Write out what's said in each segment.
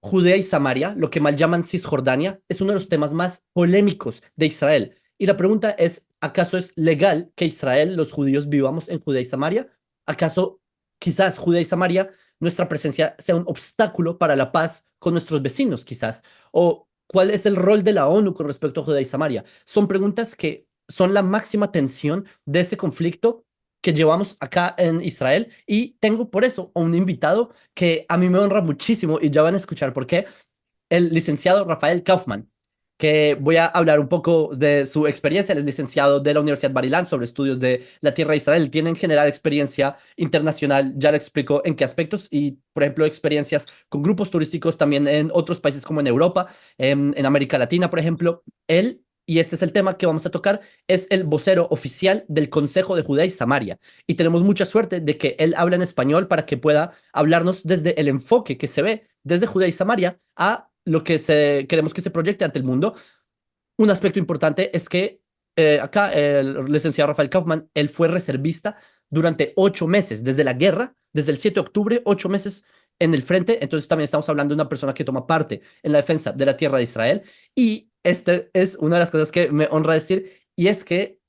Judea y Samaria, lo que mal llaman Cisjordania, es uno de los temas más polémicos de Israel. Y la pregunta es, ¿acaso es legal que Israel, los judíos, vivamos en Judea y Samaria? ¿Acaso quizás Judea y Samaria, nuestra presencia sea un obstáculo para la paz con nuestros vecinos, quizás? ¿O cuál es el rol de la ONU con respecto a Judea y Samaria? Son preguntas que son la máxima tensión de este conflicto que llevamos acá en Israel y tengo por eso a un invitado que a mí me honra muchísimo y ya van a escuchar por qué, el licenciado Rafael Kaufman, que voy a hablar un poco de su experiencia. Él es licenciado de la Universidad Bar-Ilan sobre estudios de la tierra de Israel. Tiene en general experiencia internacional, ya le explico en qué aspectos, y por ejemplo experiencias con grupos turísticos también en otros países como en Europa, en América Latina, por ejemplo. Él, y este es el tema que vamos a tocar, es el vocero oficial del Consejo de Judea y Samaria. Y tenemos mucha suerte de que él habla en español para que pueda hablarnos desde el enfoque que se ve desde Judea y Samaria a lo que queremos que se proyecte ante el mundo. Un aspecto importante es que acá el licenciado Rafael Kaufman, él fue reservista durante 8 meses, desde la guerra, desde el 7 de octubre, 8 meses en el frente. Entonces también estamos hablando de una persona que toma parte en la defensa de la tierra de Israel. Y este es una de las cosas que me honra decir, y es que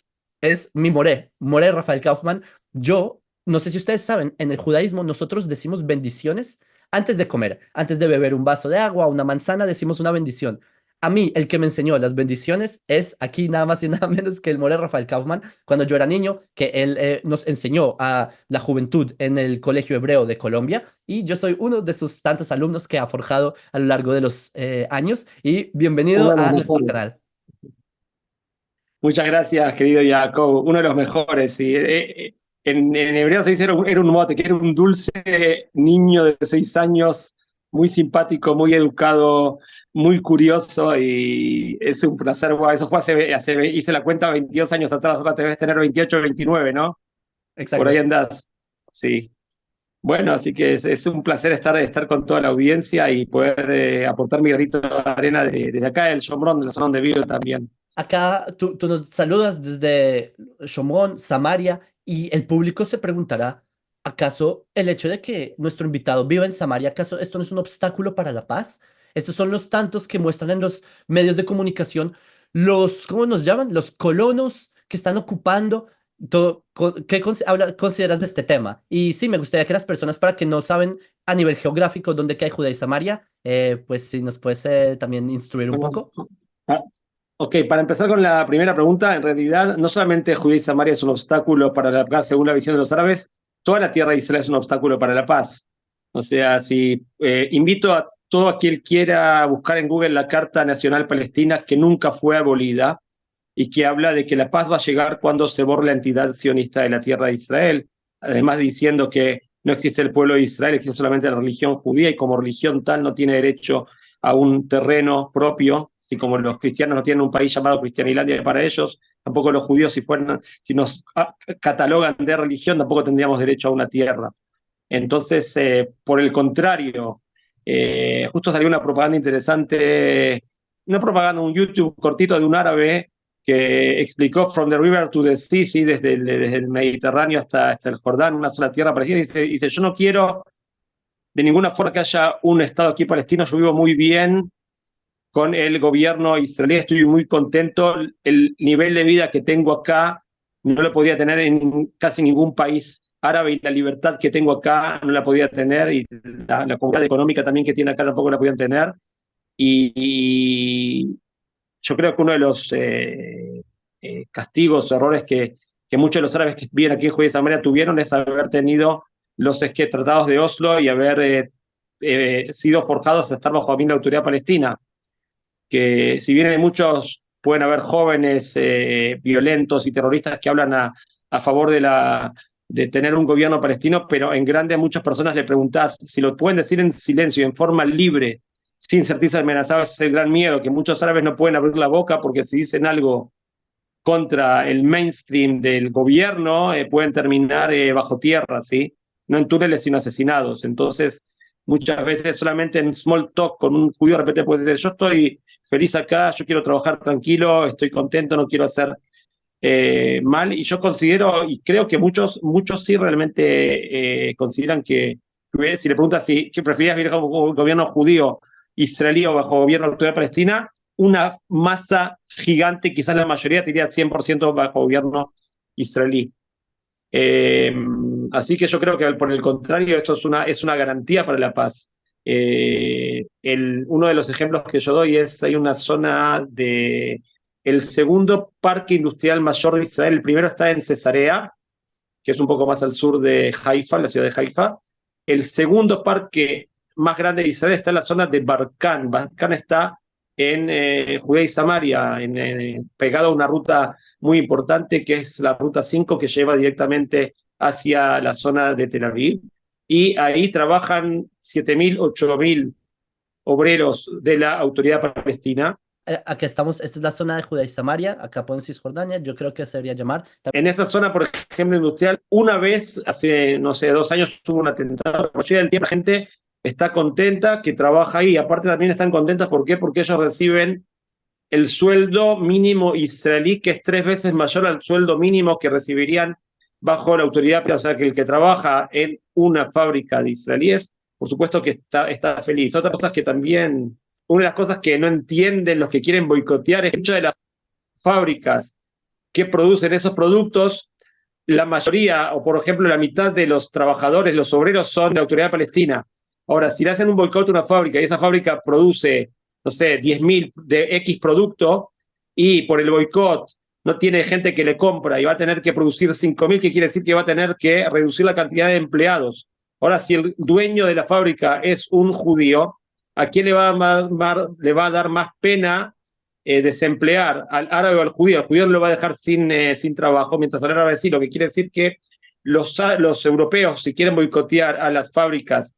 es mi Moré Rafael Kaufman. Yo, no sé si ustedes saben, en el judaísmo nosotros decimos bendiciones antes de comer, antes de beber un vaso de agua, una manzana, decimos una bendición. A mí, el que me enseñó las bendiciones es aquí nada más y nada menos que el Moré Rafael Kaufman, cuando yo era niño, que él nos enseñó a la juventud en el Colegio Hebreo de Colombia, y yo soy uno de sus tantos alumnos que ha forjado a lo largo de los años, y Uno bienvenido de los a nuestro mejores. canal. Muchas gracias, querido Jacob. Uno de los mejores. Sí. En hebreo se dice era un mote, que era un dulce niño de 6 años, muy simpático, muy educado, muy curioso y es un placer. Bueno, eso fue hice la cuenta 22 años atrás, ahora te debes tener 28, 29, ¿no? Por ahí Exacto. andás. Sí. Bueno, así que es un placer estar con toda la audiencia y poder aportar mi granito de arena desde acá del Shomrón, de la zona donde vivo también. Acá tú nos saludas desde Shomón, Samaria, y el público se preguntará, ¿acaso el hecho de que nuestro invitado viva en Samaria, acaso esto no es un obstáculo para la paz? Estos son los tantos que muestran en los medios de comunicación los, ¿cómo nos llaman? Los colonos que están ocupando todo. ¿Qué consideras de este tema? Y sí, me gustaría que las personas, para que no saben a nivel geográfico dónde queda Judea y Samaria, pues si nos puedes también instruir un Bueno, poco. ah, ok, para empezar con la primera pregunta, en realidad no solamente Judea y Samaria es un obstáculo para la paz según la visión de los árabes, toda la tierra de Israel es un obstáculo para la paz. O sea, si invito a todo aquel quiera buscar en Google la Carta Nacional Palestina que nunca fue abolida y que habla de que la paz va a llegar cuando se borre la entidad sionista de la tierra de Israel, además diciendo que no existe el pueblo de Israel, existe solamente la religión judía y como religión tal no tiene derecho a un terreno propio, así como los cristianos no tienen un país llamado Cristianilandia para ellos, tampoco los judíos si nos catalogan de religión, tampoco tendríamos derecho a una tierra. Entonces, por el contrario, justo salió una propaganda interesante, una propaganda, un YouTube cortito de un árabe que explicó From the River to the Sea, ¿sí? Desde el Mediterráneo hasta el Jordán, una sola tierra palestina, y dice, yo no quiero de ninguna forma que haya un Estado aquí palestino, yo vivo muy bien con el gobierno israelí, estoy muy contento, el nivel de vida que tengo acá no lo podía tener en casi ningún país árabe y la libertad que tengo acá no la podía tener y la comunidad económica también que tiene acá tampoco la podían tener y yo creo que uno de los castigos, errores que muchos de los árabes que viven aquí en Judea y Samaria tuvieron es haber tenido los tratados de Oslo y haber sido forjados hasta estar bajo la autoridad palestina que si bien hay muchos, pueden haber jóvenes violentos y terroristas que hablan a favor de tener un gobierno palestino, pero en grande a muchas personas le preguntás si lo pueden decir en silencio, en forma libre, sin sentirse amenazados, es el gran miedo, que muchos árabes no pueden abrir la boca porque si dicen algo contra el mainstream del gobierno, pueden terminar bajo tierra, ¿sí? No en túneles, sino asesinados. Entonces, muchas veces solamente en small talk con un judío de repente puedes decir, yo estoy feliz acá, yo quiero trabajar tranquilo, estoy contento, no quiero hacer mal. Y yo considero, y creo que muchos sí realmente consideran que, si le preguntas si que preferías vivir como un gobierno judío israelí o bajo gobierno de la Autoridad Palestina, una masa gigante, quizás la mayoría, te diría 100% bajo gobierno israelí. Así que yo creo que por el contrario, esto es una garantía para la paz. Uno de los ejemplos que yo doy es, hay una zona el segundo parque industrial mayor de Israel, el primero está en Cesarea, que es un poco más al sur de Haifa, la ciudad de Haifa. El segundo parque más grande de Israel está en la zona de Barkan. Barkan está en Judea y Samaria, pegado a una ruta muy importante que es la ruta 5 que lleva directamente hacia la zona de Tel Aviv. Y ahí trabajan 7.000, 8.000 obreros de la autoridad palestina. Acá estamos, esta es la zona de Judea y Samaria, acá en Cisjordania, yo creo que se debería llamar. En esa zona, por ejemplo, industrial, una vez, hace, no sé, 2 años, hubo un atentado. Cuando llega el tiempo, la gente está contenta que trabaja ahí. Aparte, también están contentas, ¿por qué? Porque ellos reciben el sueldo mínimo israelí, que es 3 veces mayor al sueldo mínimo que recibirían bajo la autoridad. O sea, que el que trabaja en una fábrica de israelíes, por supuesto que está feliz. Otra cosa que también, una de las cosas que no entienden los que quieren boicotear es que muchas de las fábricas que producen esos productos, la mayoría, o por ejemplo la mitad de los trabajadores, los obreros, son de la autoridad palestina. Ahora, si le hacen un boicot a una fábrica y esa fábrica produce, no sé, 10.000 de X producto y por el boicot no tiene gente que le compra y va a tener que producir 5.000, que quiere decir que va a tener que reducir la cantidad de empleados. Ahora, si el dueño de la fábrica es un judío, ¿a quién le va a dar más pena desemplear al árabe o al judío? Al judío no lo va a dejar sin trabajo, mientras al árabe sí, lo que quiere decir que los europeos, si quieren boicotear a las fábricas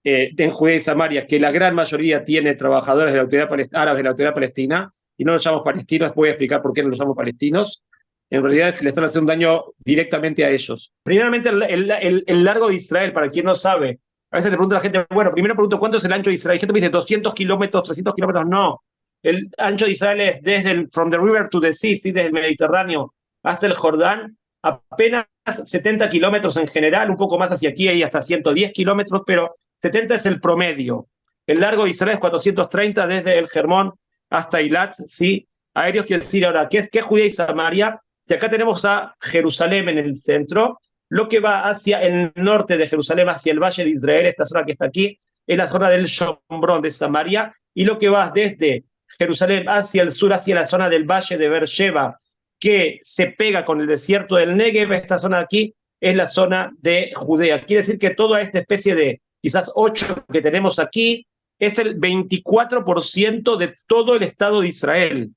en Judea y Samaria, que la gran mayoría tiene trabajadores de la autoridad árabes de la autoridad palestina, y no los llamamos palestinos, voy a explicar por qué no los llamamos palestinos, en realidad es que le están haciendo un daño directamente a ellos. Primeramente, el largo de Israel, para quien no sabe, a veces le pregunto a la gente, bueno, primero pregunto cuánto es el ancho de Israel, y gente me dice 200 kilómetros, 300 kilómetros, no. El ancho de Israel es desde from the river to the sea, ¿sí? Desde el Mediterráneo hasta el Jordán, apenas 70 kilómetros en general, un poco más hacia aquí, hay hasta 110 kilómetros, pero 70 es el promedio. El largo de Israel es 430 desde el Hermón hasta Eilat, ¿sí? Aéreos, quiere decir ahora, ¿qué es Judea y Samaria? Si acá tenemos a Jerusalén en el centro, lo que va hacia el norte de Jerusalén, hacia el Valle de Israel, esta zona que está aquí, es la zona del Shombrón de Samaria, y lo que va desde Jerusalén hacia el sur, hacia la zona del Valle de Beersheba, que se pega con el desierto del Negev, esta zona de aquí es la zona de Judea. Quiere decir que toda esta especie de quizás 8 que tenemos aquí es el 24% de todo el Estado de Israel.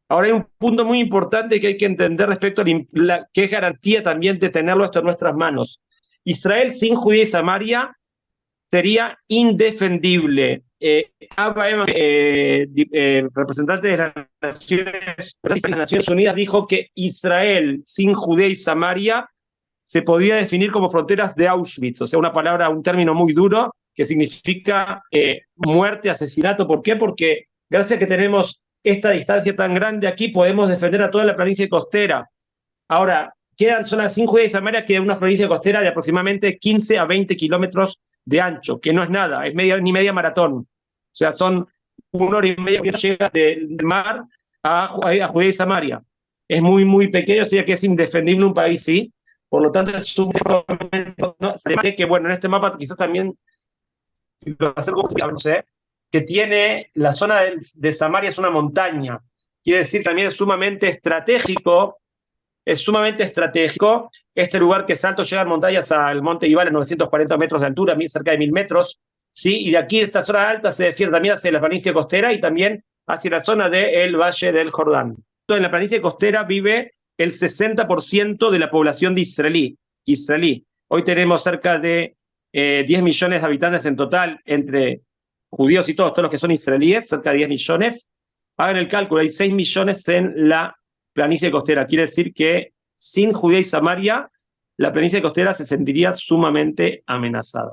Ahora hay un punto muy importante que hay que entender respecto a que es garantía también de tenerlo esto en nuestras manos. Israel sin Judea y Samaria sería indefendible. Representante de las Naciones Unidas, dijo que Israel sin Judea y Samaria se podía definir como fronteras de Auschwitz, o sea, una palabra, un término muy duro que significa muerte, asesinato. ¿Por qué? Porque gracias a que tenemos esta distancia tan grande aquí, podemos defender a toda la planicie costera. Ahora, quedan zonas sin Judea y Samaria, queda una planicie costera de aproximadamente 15 a 20 kilómetros de ancho, que no es nada, es ni media maratón. O sea, son 1 hora y media que llega del mar a Judea y Samaria. Es muy, muy pequeño, o sea que es indefendible un país, sí. Por lo tanto, es un momento, ¿no? Se ve que, bueno, en este mapa quizás también, si lo acerco, no sé, que tiene la zona de Samaria es una montaña. Quiere decir, también es sumamente estratégico este lugar que es alto, llegan montañas al monte Ibal a 940 metros de altura, cerca de 1.000 metros, ¿sí? Y de aquí, de esta zona alta, se defiende también hacia la planicie costera y también hacia la zona del Valle del Jordán. En la planicie costera vive el 60% de la población de israelí. Hoy tenemos cerca de 10 millones de habitantes en total, entre judíos y todos los que son israelíes, cerca de 10 millones. Hagan el cálculo, hay 6 millones en la planicie costera. Quiere decir que sin Judea y Samaria, la planicie costera se sentiría sumamente amenazada.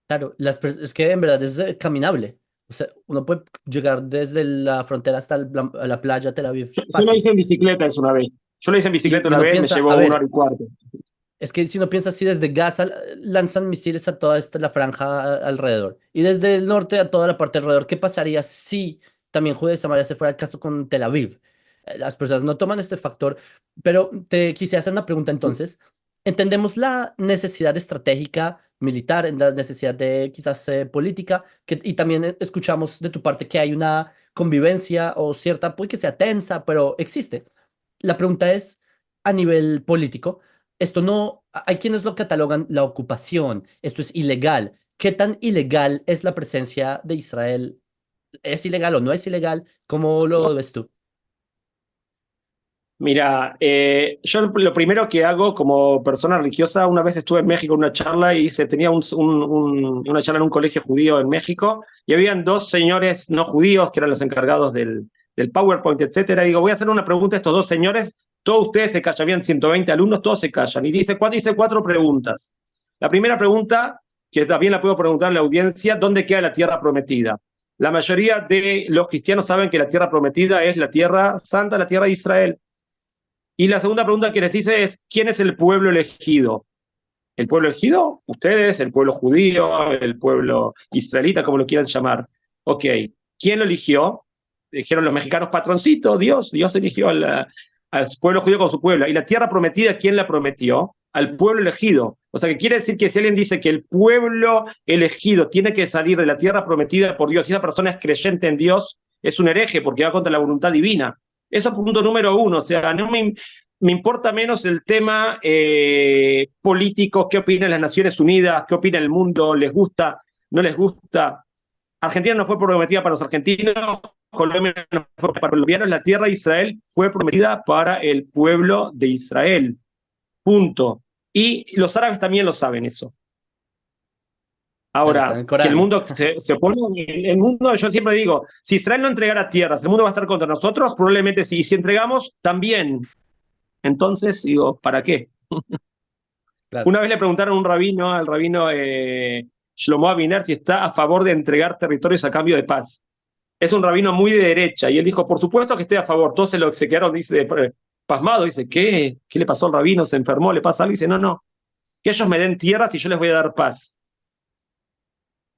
Claro, es que en verdad es caminable. O sea, uno puede llegar desde la frontera hasta la playa Tel Aviv Yo lo fácil. hice en bicicleta una vez. Yo lo hice en bicicleta Y una uno vez, me piensa, llevó a 1 hora ver, y cuarto. Es que si no piensas así, desde Gaza lanzan misiles a toda la franja alrededor. Y desde el norte a toda la parte alrededor. ¿Qué pasaría si también Judea y Samaria se fuera el caso con Tel Aviv? Las personas no toman este factor, pero te quisiera hacer una pregunta entonces. Entendemos la necesidad estratégica militar, en la necesidad de quizás política, y también escuchamos de tu parte que hay una convivencia o cierta, puede que sea tensa, pero existe. La pregunta es, a nivel político, esto no, hay quienes lo catalogan la ocupación, esto es ilegal. ¿Qué tan ilegal es la presencia de Israel? ¿Es ilegal o no es ilegal? ¿Cómo lo ves tú? Mira, yo lo primero que hago como persona religiosa, una vez estuve en México en una charla y se tenía una charla en un colegio judío en México y habían dos señores no judíos que eran los encargados del PowerPoint, etcétera. Y digo, voy a hacer una pregunta a estos dos señores, todos ustedes se callan, habían 120 alumnos, todos se callan. Y hice cuatro preguntas. La primera pregunta, que también la puedo preguntar a la audiencia, ¿dónde queda la tierra prometida? La mayoría de los cristianos saben que la tierra prometida es la tierra santa, la tierra de Israel. Y la segunda pregunta que les hice es, ¿quién es el pueblo elegido? ¿El pueblo elegido? Ustedes, el pueblo judío, el pueblo israelita, como lo quieran llamar. Ok, ¿quién lo eligió? Dijeron los mexicanos, patroncito, Dios eligió al pueblo judío con su pueblo. ¿Y la tierra prometida, quién la prometió? Al pueblo elegido. O sea, que quiere decir que si alguien dice que el pueblo elegido tiene que salir de la tierra prometida por Dios, y esa persona es creyente en Dios, es un hereje porque va contra la voluntad divina. Eso es punto número uno. O sea, me importa menos el tema político, qué opinan las Naciones Unidas, qué opina el mundo, les gusta, no les gusta. Argentina no fue prometida para los argentinos, Colombia no fue para los colombianos, la tierra de Israel fue prometida para el pueblo de Israel. Punto. Y los árabes también lo saben eso. Claro, está en Ahora, el que el Corán. mundo se opone, el mundo, yo siempre digo, si Israel no entregara tierras, ¿el mundo va a estar contra nosotros? Probablemente sí. Y si entregamos, también. Entonces, digo, ¿para qué? Claro. Una vez le preguntaron a un rabino, al rabino Shlomo Aviner, si está a favor de entregar territorios a cambio de paz. Es un rabino muy de derecha y él dijo, por supuesto que estoy a favor. Todos se quedaron, dice, pasmado, dice, ¿qué le pasó al rabino? ¿Se enfermó? ¿Le pasa algo? Dice, no, que ellos me den tierras y yo les voy a dar paz.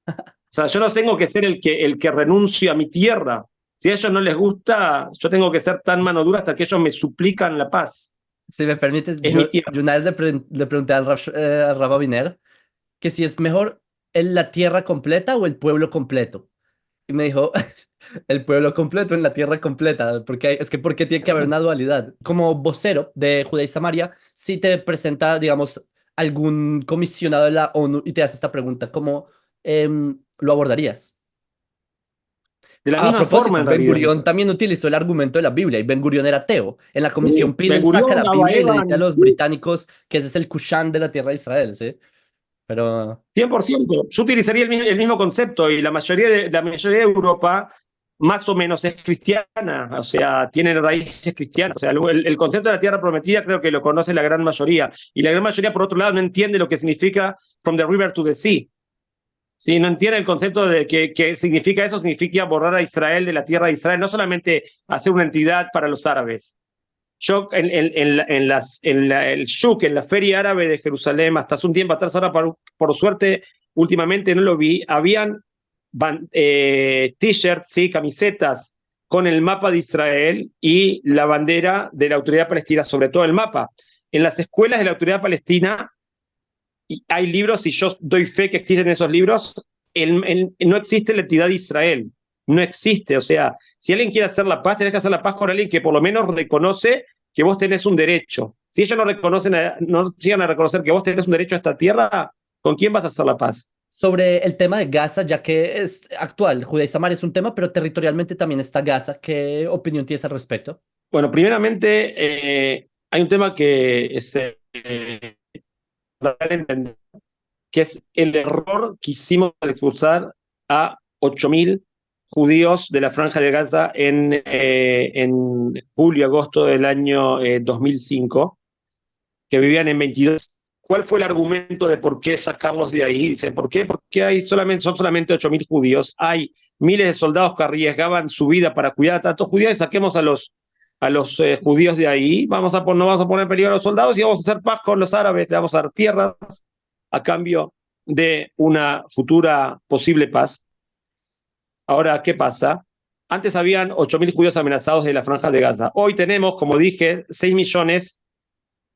O sea, yo no tengo que ser el que renuncie a mi tierra. Si a ellos no les gusta, yo tengo que ser tan mano dura hasta que ellos me suplican la paz. Si me permites, Es mi tierra. yo una vez le pregunté al Rab Aviner que si es mejor la tierra completa o el pueblo completo. Y me dijo, el pueblo completo en la tierra completa, porque es que porque tiene que haber una dualidad. Como vocero de Judea y Samaria, si te presenta, digamos, algún comisionado de la ONU y te hace esta pregunta, ¿cómo lo abordarías? De la A misma forma, propósito, en Ben realidad. Gurión también utilizó el argumento de la Biblia y Ben Gurión era ateo. En la comisión Peel Ben él saca Gurión, la Abba Biblia y le dice a Eban, los británicos que ese es el Kushán de la tierra de Israel, ¿sí? Pero 100%. Yo utilizaría el mismo concepto y la mayoría de Europa más o menos es cristiana, o sea, tiene raíces cristianas. O sea, el concepto de la tierra prometida creo que lo conoce la gran mayoría. Y la gran mayoría, por otro lado, no entiende lo que significa from the river to the sea. Sí, no entiende el concepto de que significa eso, significa borrar a Israel de la tierra de Israel, no solamente hacer una entidad para los árabes. Yo el Shuk, en la Feria Árabe de Jerusalén, hasta hace un tiempo atrás, ahora por suerte, últimamente no lo vi, habían t-shirts, ¿sí? Camisetas con el mapa de Israel y la bandera de la autoridad palestina, sobre todo el mapa. En las escuelas de la autoridad palestina hay libros y yo doy fe que existen esos libros, no existe la entidad de Israel, no existe. O sea, si alguien quiere hacer la paz, tenés que hacer la paz con alguien que por lo menos reconoce que vos tenés un derecho. Si ellos no llegan a reconocer que vos tenés un derecho a esta tierra, ¿con quién vas a hacer la paz? sobre el tema de Gaza, ya que es actual, Judea y Samaria es un tema, pero territorialmente también está Gaza. ¿Qué opinión tienes al respecto? Bueno, primeramente, hay un tema que es entender, que es el error que hicimos al expulsar a 8.000 judíos de la Franja de Gaza en julio, agosto del año 2005, que vivían en 22. ¿Cuál fue el argumento de por qué sacarlos de ahí? Dicen, ¿por qué? Porque son solamente 8.000 judíos. Hay miles de soldados que arriesgaban su vida para cuidar a tantos judíos y saquemos a los judíos de ahí, no vamos a poner en peligro a los soldados y vamos a hacer paz con los árabes, le vamos a dar tierras a cambio de una futura posible paz. Ahora, ¿qué pasa? Antes habían 8.000 judíos amenazados de la Franja de Gaza. Hoy tenemos, como dije, 6 millones,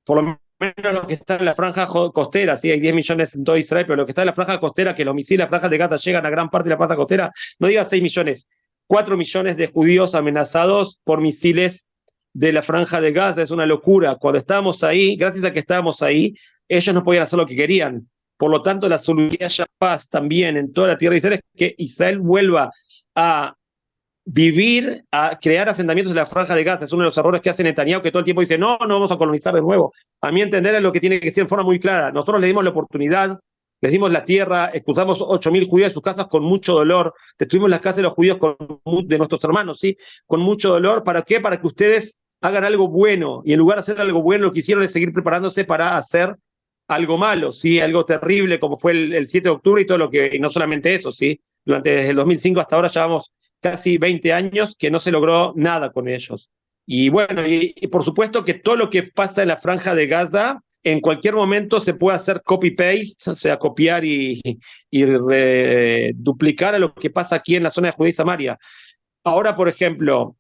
por lo menos los que están en la franja costera, sí, hay 10 millones en todo Israel, pero los que están en la franja costera, que los misiles de la Franja de Gaza llegan a gran parte de la franja costera, no digas 6 millones, 4 millones de judíos amenazados por misiles de la Franja de Gaza. Es una locura. Cuando estábamos ahí, gracias a que estábamos ahí, ellos no podían hacer lo que querían. Por lo tanto, la solución que haya paz también en toda la tierra de Israel es que Israel vuelva a vivir, a crear asentamientos en la Franja de Gaza. Es uno de los errores que hace Netanyahu, que todo el tiempo dice, no, no vamos a colonizar de nuevo. A mi entender es lo que tiene que ser de forma muy clara. Nosotros le dimos la oportunidad, les dimos la tierra, expulsamos 8.000 judíos de sus casas con mucho dolor, destruimos las casas de los judíos de nuestros hermanos, ¿sí? Con mucho dolor. ¿Para qué? Para que ustedes hagan algo bueno, y en lugar de hacer algo bueno, lo que hicieron es seguir preparándose para hacer algo malo, ¿sí? Algo terrible, como fue el 7 de octubre y todo lo que, y no solamente eso, ¿sí? Desde el 2005 hasta ahora llevamos casi 20 años que no se logró nada con ellos. Y bueno, y por supuesto que todo lo que pasa en la Franja de Gaza, en cualquier momento se puede hacer copy-paste, o sea, copiar y duplicar a lo que pasa aquí en la zona de Judea y Samaria. Ahora, por ejemplo,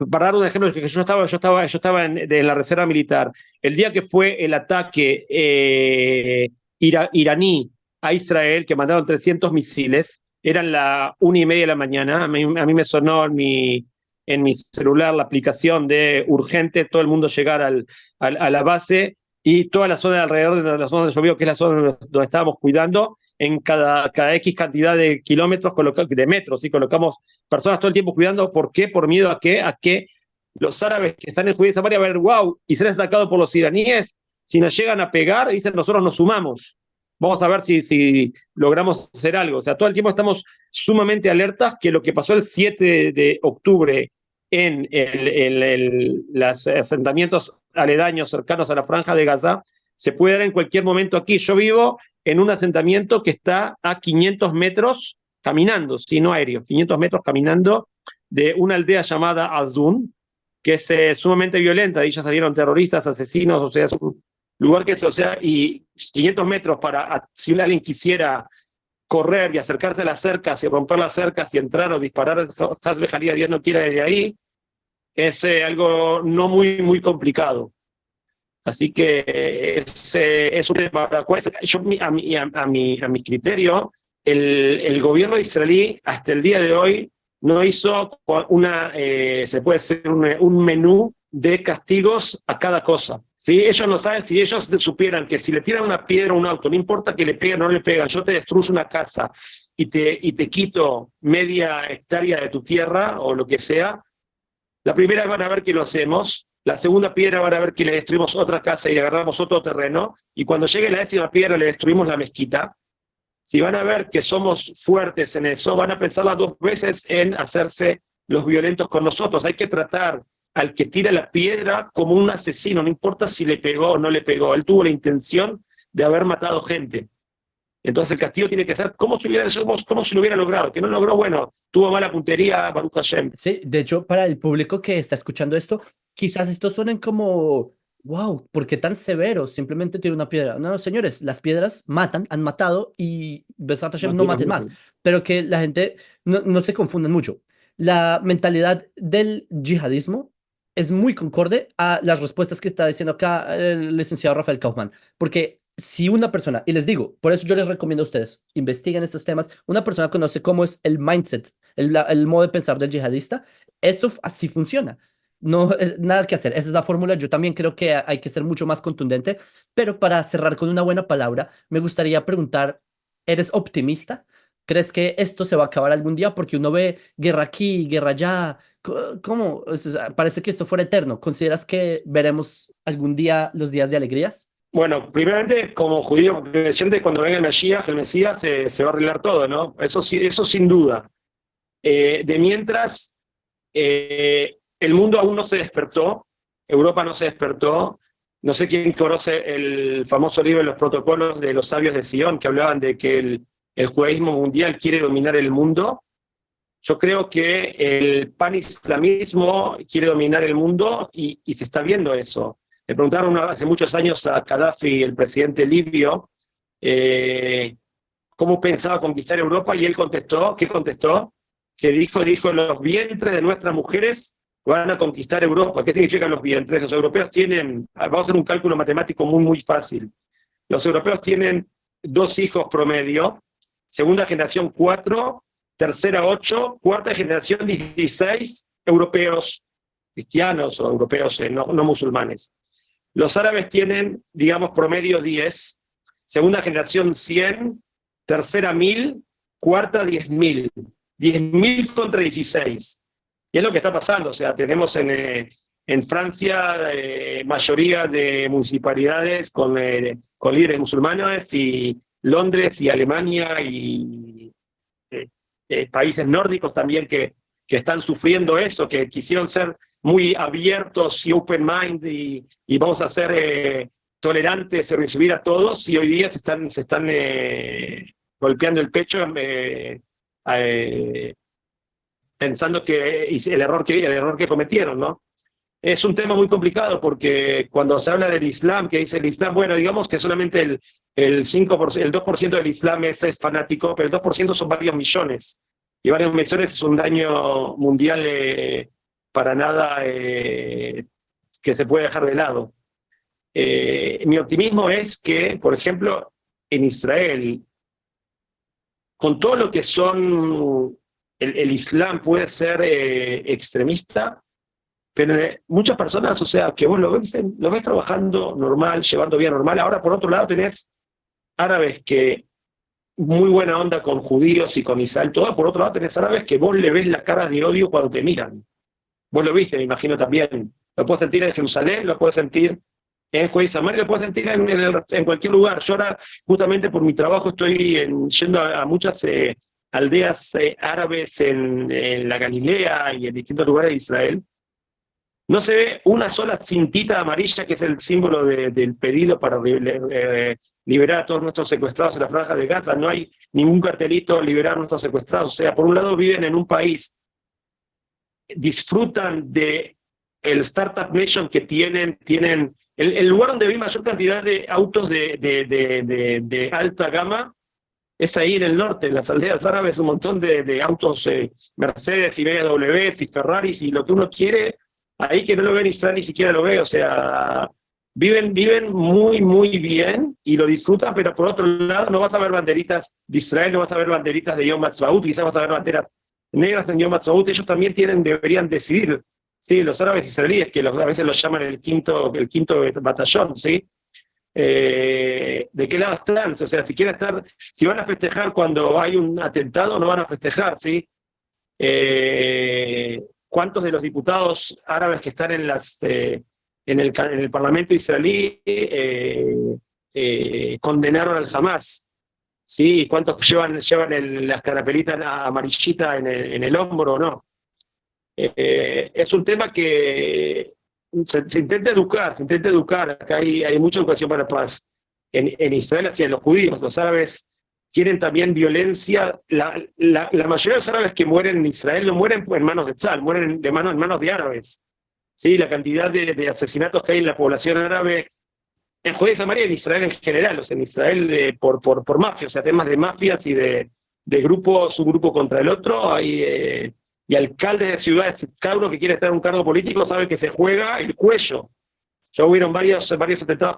para dar un ejemplo, que yo estaba en la reserva militar, el día que fue el ataque iraní a Israel, que mandaron 300 misiles, eran la 1:30 de la mañana, a mí me sonó en mi celular la aplicación de urgente, todo el mundo llegar a la base, y toda la zona de alrededor de la zona donde yo vivo, que es la zona donde estábamos cuidando, en cada X cantidad de kilómetros, de metros, ¿sí? Colocamos personas todo el tiempo cuidando. ¿Por qué? Por miedo a que los árabes que están en Judea y Samaria van a ver, wow, Israel es atacado por los iraníes, si nos llegan a pegar, dicen, nosotros nos sumamos. Vamos a ver si logramos hacer algo. O sea, todo el tiempo estamos sumamente alertas que lo que pasó el 7 de octubre en los asentamientos aledaños cercanos a la Franja de Gaza se puede dar en cualquier momento aquí. Yo vivo en un asentamiento que está a 500 metros caminando, si no aéreo, 500 metros caminando de una aldea llamada Azun, que es sumamente violenta. De ahí ya salieron terroristas, asesinos, o sea, es un lugar que es, o sea, y 500 metros para, si alguien quisiera correr y acercarse a las cercas y romper las cercas y entrar o disparar esas lejanías, Dios no quiera, desde ahí, es algo no muy complicado. Así que es un tema. Yo, a mi criterio, el gobierno israelí hasta el día de hoy no hizo se puede decir, un menú de castigos a cada cosa. ¿Sí? Ellos no saben, si ellos supieran que si le tiran una piedra a un auto, no importa que le peguen o no le pegan, yo te destruyo una casa y te quito media hectárea de tu tierra o lo que sea, la primera van a ver que lo hacemos, la segunda piedra van a ver que le destruimos otra casa y agarramos otro terreno, y cuando llegue la 10ª piedra le destruimos la mezquita. Si van a ver que somos fuertes en eso, van a pensar las 2 veces en hacerse los violentos con nosotros. Hay que tratar al que tira la piedra como un asesino, no importa si le pegó o no le pegó, él tuvo la intención de haber matado gente. Entonces el castigo tiene que ser como si lo hubiera logrado, que no logró, bueno, tuvo mala puntería, Baruch Hashem. Sí, de hecho, para el público que está escuchando esto, quizás estos suenen como, wow, ¿por qué tan severo? Simplemente tira una piedra. No, señores, las piedras matan, han matado y Besat Hashem no maten más. Pero que la gente no se confundan mucho. La mentalidad del yihadismo es muy concorde a las respuestas que está diciendo acá el licenciado Rafael Kaufman. Porque si una persona, y les digo, por eso yo les recomiendo a ustedes, investiguen estos temas, una persona conoce cómo es el mindset, el modo de pensar del yihadista, esto así funciona. No es nada que hacer, esa es la fórmula. Yo también creo que hay que ser mucho más contundente, pero para cerrar con una buena palabra, me gustaría preguntar, ¿eres optimista? ¿Crees que esto se va a acabar algún día? Porque uno ve guerra aquí, guerra allá. ¿Cómo? O sea, parece que esto fuera eterno. ¿Consideras que veremos algún día los días de alegrías? Bueno, primeramente, como judío creyente, cuando venga el Mesías, se va a arreglar todo, ¿no? Eso sin duda. De mientras, el mundo aún no se despertó, Europa no se despertó. No sé quién conoce el famoso libro Los protocolos de los sabios de Sion, que hablaban de que el judaísmo mundial quiere dominar el mundo. Yo creo que el panislamismo quiere dominar el mundo y se está viendo eso. Le preguntaron hace muchos años a Gaddafi, el presidente libio, cómo pensaba conquistar Europa y él contestó, ¿qué contestó? Que dijo, los vientres de nuestras mujeres van a conquistar Europa. ¿Qué significan los vientres? Los europeos tienen, vamos a hacer un cálculo matemático muy, muy fácil. Los europeos tienen 2 hijos promedio, segunda generación 4, tercera 8, cuarta generación 16 europeos, cristianos o europeos no musulmanes. Los árabes tienen, digamos, promedio 10, segunda generación 100, tercera 1000, cuarta 10.000. 10.000 contra 16. Y es lo que está pasando, o sea, tenemos en Francia mayoría de municipalidades con líderes musulmanes, y Londres y Alemania y países nórdicos también que están sufriendo eso, que quisieron ser muy abiertos y open mind y vamos a ser tolerantes y recibir a todos, y hoy día se están golpeando el pecho pensando que el error que cometieron, ¿no? Es un tema muy complicado porque cuando se habla del Islam, que dice el Islam, bueno, digamos que solamente el 2% del Islam es fanático, pero el 2% son varios millones. Y varios millones es un daño mundial para nada que se puede dejar de lado. Mi optimismo es que, por ejemplo, en Israel, con todo lo que son el Islam puede ser extremista, pero muchas personas, o sea, que vos lo ves trabajando normal, llevando vida normal. Ahora, por otro lado, tenés árabes que muy buena onda con judíos y con Israel, todo. Por otro lado, tenés árabes que vos le ves la cara de odio cuando te miran. Vos lo viste, me imagino también. Lo puedes sentir en Jerusalén, lo puedes sentir en Judea y Samaria, lo puedes sentir en cualquier lugar. Yo ahora, justamente por mi trabajo, estoy yendo a muchas aldeas árabes en la Galilea y en distintos lugares de Israel. No se ve una sola cintita amarilla, que es el símbolo del pedido para liberar a todos nuestros secuestrados en la franja de Gaza. No hay ningún cartelito liberar a nuestros secuestrados. O sea, por un lado viven en un país, disfrutan de el Startup Nation que tienen el lugar donde hay mayor cantidad de autos de alta gama es ahí en el norte, en las aldeas árabes, un montón de autos Mercedes y BMWs y Ferraris y lo que uno quiere. Ahí que no lo ve en Israel ni siquiera lo ve, o sea, viven muy, muy bien y lo disfrutan, pero por otro lado no vas a ver banderitas de Israel, no vas a ver banderitas de Yom Ha'atzmaut, quizás vas a ver banderas negras en Yom Ha'atzmaut. Ellos también deberían decidir, ¿sí? Los árabes israelíes, que a veces los llaman el quinto batallón, ¿sí? ¿De qué lado están? O sea, si van a festejar cuando hay un atentado, no van a festejar, ¿sí? ¿Cuántos de los diputados árabes que están en el Parlamento israelí condenaron al Hamas? ¿Sí? ¿Cuántos llevan la escarapelita amarillita en el hombro o no? Es un tema que se intenta educar. Acá hay mucha educación para la paz. En Israel hacia los judíos, los árabes tienen también violencia. La mayoría de los árabes que mueren en Israel no mueren en manos de Tzal, mueren en manos de árabes. ¿Sí? La cantidad de asesinatos que hay en la población árabe, en Judea y Samaria, en Israel en general, o sea, en Israel por mafia, o sea, temas de mafias y de grupos, un grupo contra el otro, y alcaldes de ciudades, cada uno que quiere estar en un cargo político sabe que se juega el cuello. Ya hubieron varios atentados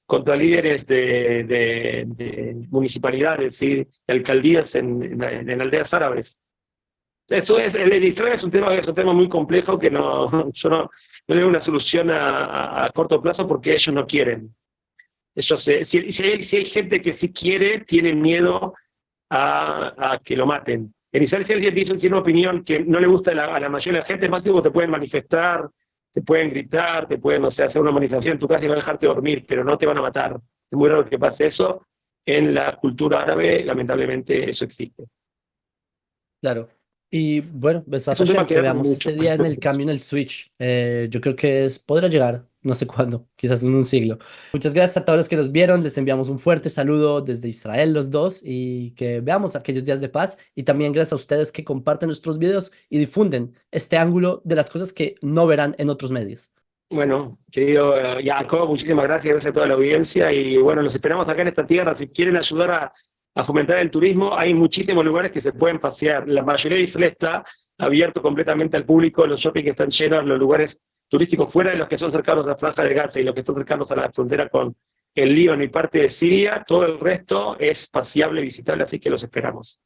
contra líderes de municipalidades, ¿sí? De alcaldías en aldeas árabes. Eso el Israel es un tema muy complejo que yo no le veo una solución a corto plazo porque ellos no quieren. Si hay gente que sí quiere, tienen miedo a que lo maten. En Israel, si alguien tiene una opinión que no le gusta a la mayoría de la gente, más digo, te pueden manifestar, te pueden gritar, te pueden, hacer una manifestación en tu casa y van a dejarte dormir, pero no te van a matar. Es muy raro que pase eso. En la cultura árabe, lamentablemente, eso existe. Claro. Y bueno, Es Besat un tema Hashem, que que da para veamos mucho. ese día en el cambio en el Switch. Yo creo que podrá llegar, no sé cuándo, quizás en un siglo. Muchas gracias a todos los que nos vieron, les enviamos un fuerte saludo desde Israel los dos y que veamos aquellos días de paz. Y también gracias a ustedes que comparten nuestros videos y difunden este ángulo de las cosas que no verán en otros medios. Bueno, querido Jacob, muchísimas gracias, gracias a toda la audiencia y bueno, los esperamos acá en esta tierra. Si quieren ayudar a fomentar el turismo, hay muchísimos lugares que se pueden pasear. La mayoría de Israel está abierto completamente al público, los shopping están llenos, los lugares turísticos fuera de los que son cercanos a la Franja de Gaza y los que son cercanos a la frontera con el Líbano y parte de Siria, todo el resto es paseable, visitable, así que los esperamos.